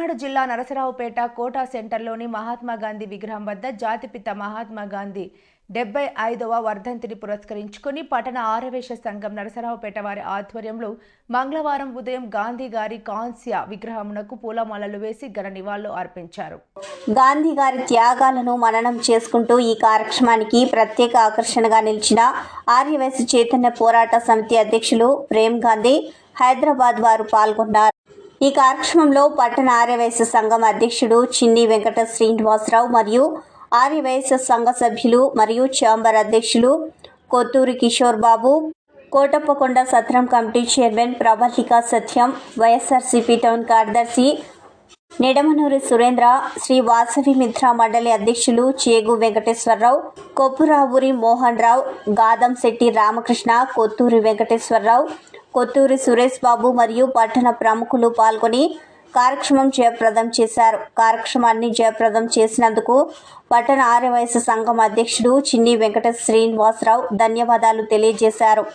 పల్నాడు జిల్లా నరసరావుపేట కోటా సెంటర్లోని మహాత్మా గాంధీ విగ్రహం వద్ద జాతిపిత మహాత్మా గాంధీ 75వ వర్ధంతిని పురస్కరించుకుని పట్టణ ఆర్యవైశ్య సంఘం నరసరావుపేట వారి ఆధ్వర్యంలో మంగళవారం ఉదయం గాంధీ గారి కాంస్య విగ్రహమునకు పూలమాలలు వేసి ఘన నివాళులు అర్పించారు. గాంధీ గారి త్యాగాలను మననం చేసుకుంటూ ఈ కార్యక్రమానికి ప్రత్యేక ఆకర్షణగా నిలిచిన ఆర్యవైశ్య చైతన్య పోరాట సమితి అధ్యక్షులు ప్రేమ్ గాంధీ హైదరాబాద్ వారు పాల్గొన్నారు. ఈ కార్యక్రమంలో పట్టణ ఆర్యవైశ్య సంఘం అధ్యక్షుడు చిన్ని వెంకట శ్రీనివాసరావు మరియు ఆర్యవైశ్య సంఘ సభ్యులు మరియు ఛాంబర్ అధ్యక్షులు కొత్తూరి కిషోర్ బాబు, కోటప్పకొండ సత్రం కమిటీ చైర్మన్ ప్రబల్లిక సత్యం, వైఎస్ఆర్సీపీ టౌన్ కార్యదర్శి నిడమనూరి సురేంద్ర, శ్రీ వాసవి మిత్ర మండలి అధ్యక్షులు చేగు వెంకటేశ్వరరావు, కొప్పురావురి మోహన్ రావు, గాదం శెట్టి రామకృష్ణ, కొత్తూరి వెంకటేశ్వరరావు, కొత్తూరి సురేష్ బాబు మరియు పట్టణ ప్రముఖులు పాల్గొని కార్యక్రమం జయప్రదం చేశారు. కార్యక్రమాన్ని జయప్రదం చేసినందుకు పట్టణ ఆర్యవైశ్య సంఘం అధ్యక్షుడు చిన్ని వెంకట శ్రీనివాసరావు ధన్యవాదాలు తెలియజేశారు.